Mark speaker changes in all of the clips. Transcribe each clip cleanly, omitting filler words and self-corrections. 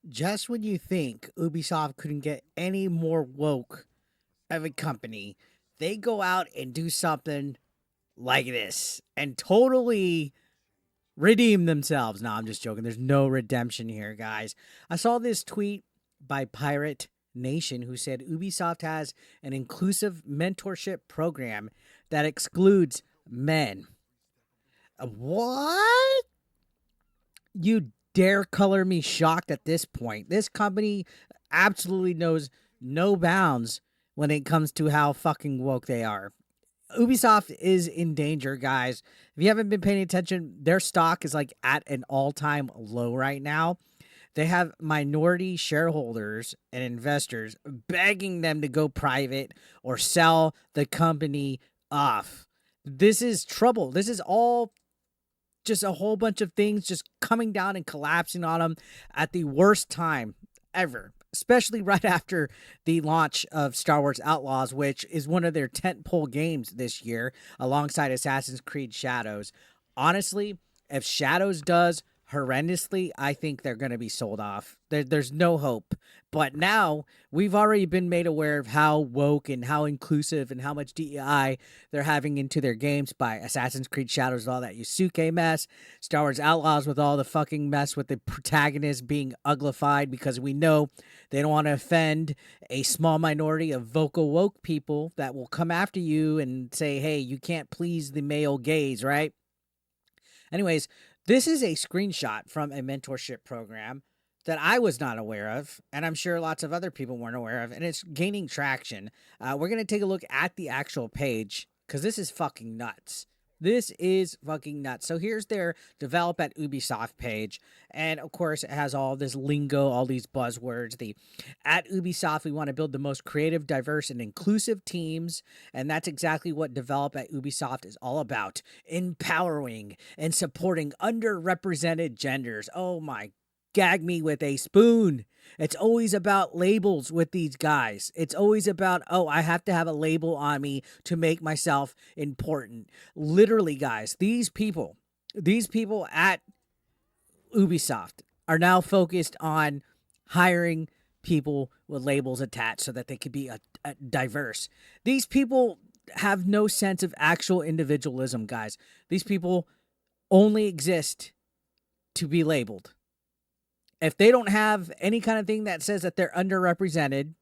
Speaker 1: Just when you think Ubisoft couldn't get any more woke of a company, they go out and do something like this and totally redeem themselves. No, I'm just joking. There's no redemption here, guys. I saw this tweet by Pirate Nation who said Ubisoft has an inclusive mentorship program that excludes men. What? You dare color me shocked at this point? This company absolutely knows no bounds when it comes to how fucking woke they are. Ubisoft is in danger, guys. If you haven't been paying attention, their stock is like at an all-time low right now. They have minority shareholders and investors begging them to go private or sell the company off. This is trouble. This is all just a whole bunch of things just coming down and collapsing on them at the worst time ever, especially right after the launch of Star Wars Outlaws, which is one of their tentpole games this year alongside Assassin's Creed Shadows. Honestly, if Shadows does horrendously, I think they're going to be sold off. There's no hope. But now we've already been made aware of how woke and how inclusive and how much DEI they're having into their games by Assassin's Creed Shadows, all that Yusuke mess, Star Wars Outlaws with all the fucking mess with the protagonist being uglified because we know they don't want to offend a small minority of vocal woke people that will come after you and say, hey, you can't please the male gaze, right? Anyways, this is a screenshot from a mentorship program that I was not aware of, and I'm sure lots of other people weren't aware of, and it's gaining traction. We're going to take a look at the actual page because this is fucking nuts. This is fucking nuts. So here's their develop at Ubisoft page. And of course, it has all this lingo, all these buzzwords. The at Ubisoft, we want to build the most creative, diverse, and inclusive teams. And that's exactly what develop at Ubisoft is all about. Empowering and supporting underrepresented genders. Oh my, gag me with a spoon. It's always about labels with these guys. It's always about, oh, I have to have a label on me to make myself important. Literally, guys, these people at Ubisoft are now focused on hiring people with labels attached so that they could be diverse. These people have no sense of actual individualism, guys. These people only exist to be labeled. If they don't have any kind of thing that says that they're underrepresented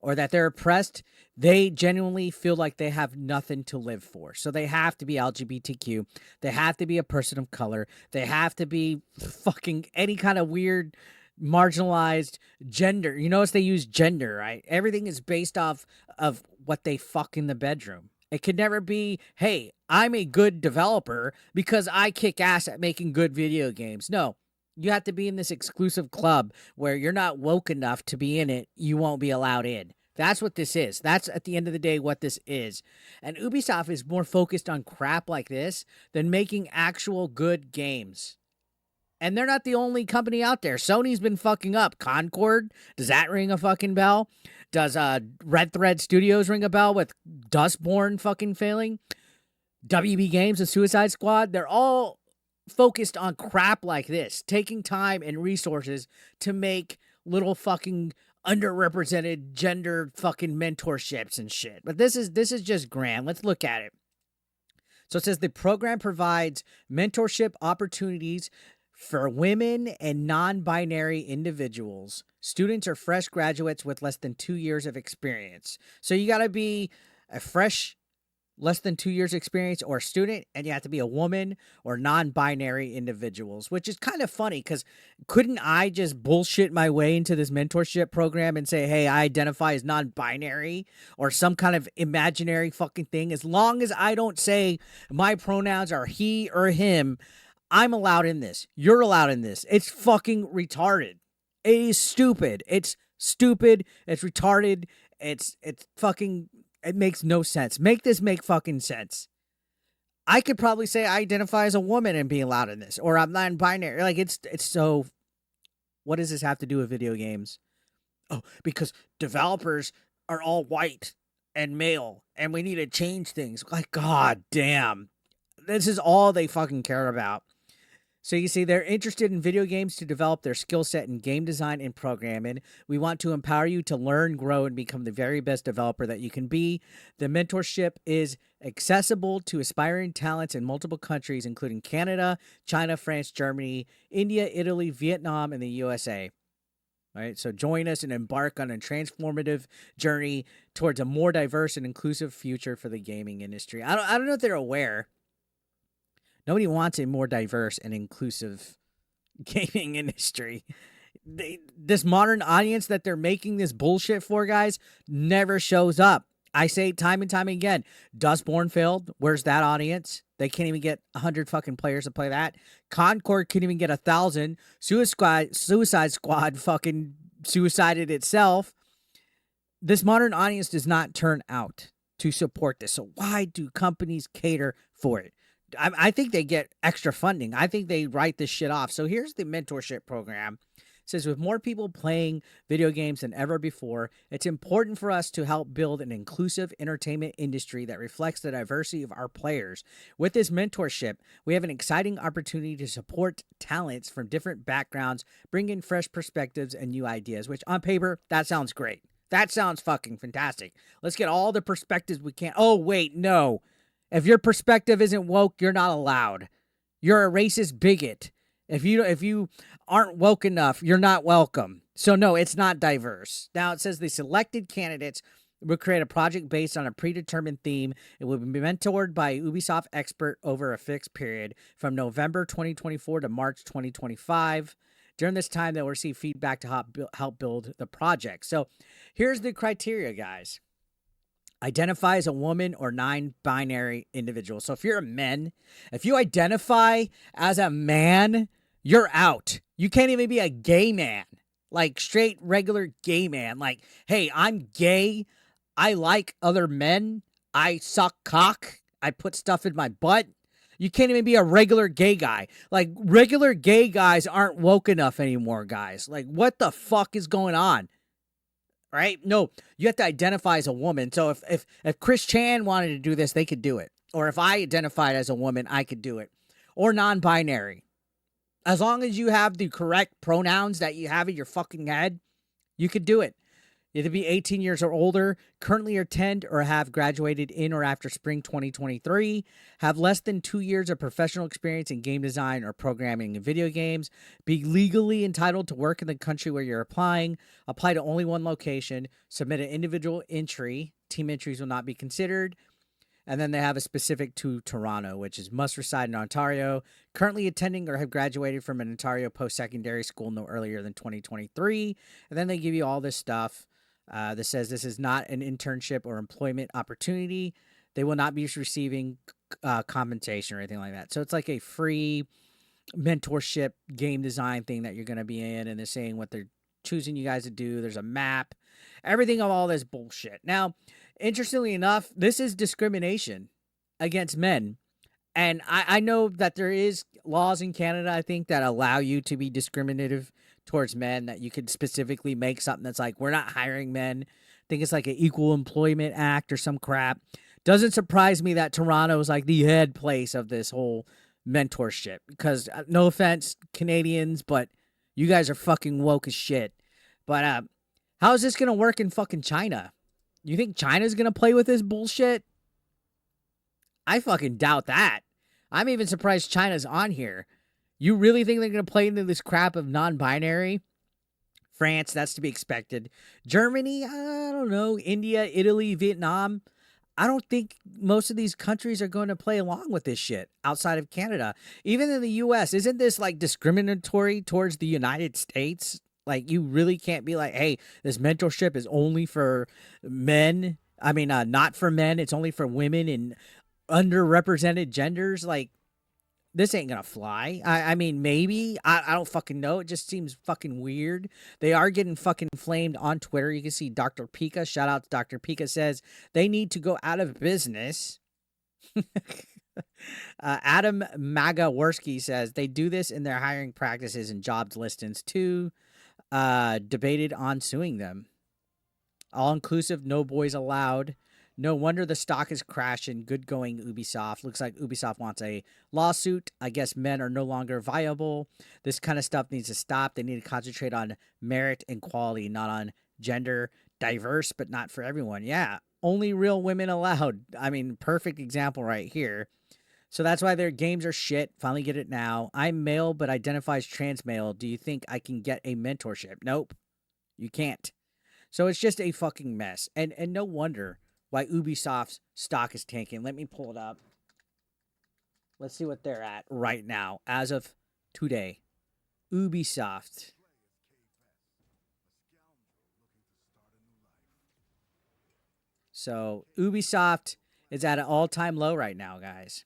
Speaker 1: or that they're oppressed, they genuinely feel like they have nothing to live for. So they have to be LGBTQ. They have to be a person of color. They have to be fucking any kind of weird marginalized gender. You notice they use gender, right? Everything is based off of what they fuck in the bedroom. It could never be, hey, I'm a good developer because I kick ass at making good video games. No, you have to be in this exclusive club where you're not woke enough to be in it. You won't be allowed in. That's what this is. That's at the end of the day what this is. And Ubisoft is more focused on crap like this than making actual good games. And they're not the only company out there. Sony's been fucking up. Concord, does that ring a fucking bell? Does Red Thread Studios ring a bell with Dustborn fucking failing? WB Games, the Suicide Squad, they're all focused on crap like this, taking time and resources to make little fucking underrepresented gender fucking mentorships and shit. But this is just grand. Let's look at it. So it says the program provides mentorship opportunities for women and non-binary individuals. Students are fresh graduates with less than 2 years of experience. So you got to be a fresh less than 2 years experience or a student, and you have to be a woman or non-binary individuals, which is kind of funny because couldn't I just bullshit my way into this mentorship program and say, hey, I identify as non-binary or some kind of imaginary fucking thing? As long as I don't say my pronouns are he or him, I'm allowed in this. You're allowed in this. It's fucking retarded. It is stupid. It's stupid. It's retarded. It's fucking, it makes no sense. Make this make fucking sense. I could probably say I identify as a woman and be allowed in this, or I'm non-binary. Like it's so. What does this have to do with video games? Oh, because developers are all white and male, and we need to change things. Like, god damn, this is all they fucking care about. So you see, they're interested in video games to develop their skill set in game design and programming. We want to empower you to learn, grow, and become the very best developer that you can be. The mentorship is accessible to aspiring talents in multiple countries, including Canada, China, France, Germany, India, Italy, Vietnam, and the USA. Right? So join us and embark on a transformative journey towards a more diverse and inclusive future for the gaming industry. I don't know if they're aware. Nobody wants a more diverse and inclusive gaming industry. This modern audience that they're making this bullshit for, guys, never shows up. I say time and time again, Dustborn failed. Where's that audience? They can't even get 100 fucking players to play that. Concord couldn't even get 1,000. Suicide Squad fucking suicided itself. This modern audience does not turn out to support this. So why do companies cater for it? I think they get extra funding. I think they write this shit off. So here's the mentorship program. It says, with more people playing video games than ever before, it's important for us to help build an inclusive entertainment industry that reflects the diversity of our players. With this mentorship, we have an exciting opportunity to support talents from different backgrounds, bring in fresh perspectives and new ideas, which on paper, that sounds great. That sounds fucking fantastic. Let's get all the perspectives we can. Oh, wait, no. If your perspective isn't woke, you're not allowed. You're a racist bigot. If you aren't woke enough, you're not welcome. So no, it's not diverse. Now it says the selected candidates will create a project based on a predetermined theme. It will be mentored by Ubisoft expert over a fixed period from November 2024 to March 2025. During this time, they'll receive feedback to help build the project. So here's the criteria, guys. Identify as a woman or non-binary individual. So if you're a man, if you identify as a man, you're out. You can't even be a gay man, like straight, regular gay man. Like, hey, I'm gay. I like other men. I suck cock. I put stuff in my butt. You can't even be a regular gay guy. Like, regular gay guys aren't woke enough anymore, guys. Like, what the fuck is going on? Right? No, you have to identify as a woman. So if Chris Chan wanted to do this, they could do it. Or if I identified as a woman, I could do it. Or non-binary. As long as you have the correct pronouns that you have in your fucking head, you could do it. You have to be 18 years or older, currently attend or have graduated in or after spring 2023, have less than 2 years of professional experience in game design or programming in video games, be legally entitled to work in the country where you're applying, apply to only one location, submit an individual entry, team entries will not be considered, and then they have a specific to Toronto, which is must reside in Ontario, currently attending or have graduated from an Ontario post-secondary school no earlier than 2023, and then they give you all this stuff. That says this is not an internship or employment opportunity. They will not be receiving compensation or anything like that. So it's like a free mentorship game design thing that you're going to be in, and they're saying what they're choosing you guys to do. There's a map, everything of all this bullshit. Now, interestingly enough, this is discrimination against men. And I know that there is laws in Canada, I think, that allow you to be discriminative towards men, that you could specifically make something that's like, we're not hiring men. I think it's like an Equal Employment Act or some crap. Doesn't surprise me that Toronto is like the head place of this whole mentorship because no offense, Canadians, but you guys are fucking woke as shit. But how is this going to work in fucking China? You think China's going to play with this bullshit? I fucking doubt that. I'm even surprised China's on here. You really think they're going to play into this crap of non-binary? France, that's to be expected. Germany, I don't know. India, Italy, Vietnam. I don't think most of these countries are going to play along with this shit outside of Canada. Even in the U.S., isn't this like discriminatory towards the United States? Like, you really can't be like, hey, this mentorship is only for men. I mean, not for men. It's only for women and underrepresented genders. Like, this ain't gonna fly. I mean, maybe. I don't fucking know. It just seems fucking weird. They are getting fucking flamed on Twitter. You can see Dr. Pika. Shout out to Dr. Pika says they need to go out of business. Adam Magaworski says they do this in their hiring practices and jobs listings too. Debated on suing them. All inclusive, no boys allowed. No wonder the stock is crashing. Good going, Ubisoft. Looks like Ubisoft wants a lawsuit. I guess men are no longer viable. This kind of stuff needs to stop. They need to concentrate on merit and quality, not on gender. Diverse, but not for everyone. Yeah, only real women allowed. I mean, perfect example right here. So that's why their games are shit. Finally get it now. I'm male, but identifies trans male. Do you think I can get a mentorship? Nope, you can't. So it's just a fucking mess. And no wonder why Ubisoft's stock is tanking. Let me pull it up. Let's see what they're at right now, as of today. Ubisoft. So Ubisoft is at an all-time low right now, guys.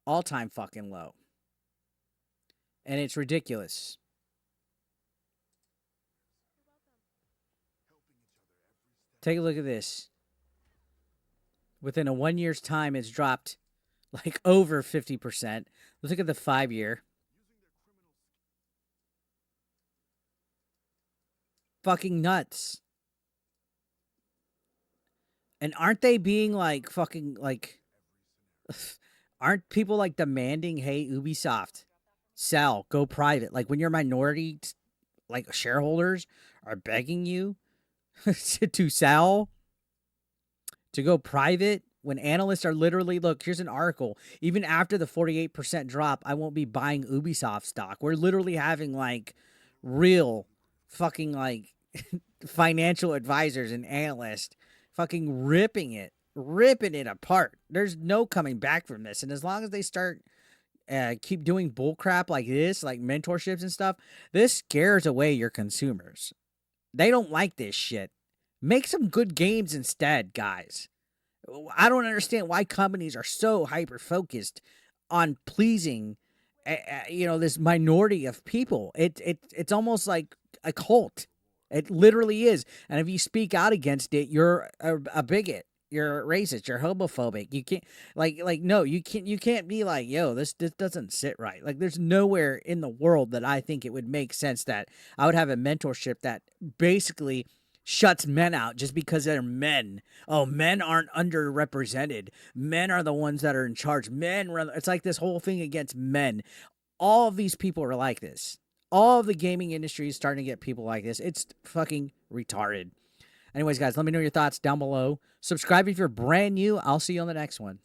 Speaker 1: All-time fucking low. And it's ridiculous. Take a look at this. Within a 1 year's time, it's dropped like over 50%. Let's look at the 5 year. Fucking nuts. And aren't they being like fucking like, aren't people like demanding, hey, Ubisoft, sell, go private? Like when your minority, like shareholders are begging you to sell, to go private, when analysts are literally, look, here's an article. Even after the 48% drop, I won't be buying Ubisoft stock. We're literally having like real fucking like financial advisors and analysts fucking ripping it apart. There's no coming back from this. And as long as they start keep doing bull crap like this, like mentorships and stuff, this scares away your consumers. They don't like this shit. Make some good games instead, guys. I don't understand why companies are so hyper focused on pleasing, this minority of people. It's almost like a cult. It literally is. And if you speak out against it, you're a bigot. You're racist. You're homophobic. You can't no. You can't be like, yo, this doesn't sit right. Like there's nowhere in the world that I think it would make sense that I would have a mentorship that basically shuts men out just because they're men. Oh, men aren't underrepresented. Men are the ones that are in charge. It's like this whole thing against men. All of these people are like this. All of the gaming industry is starting to get people like this. It's fucking retarded. Anyways, guys, let me know your thoughts down below. Subscribe if you're brand new. I'll see you on the next one.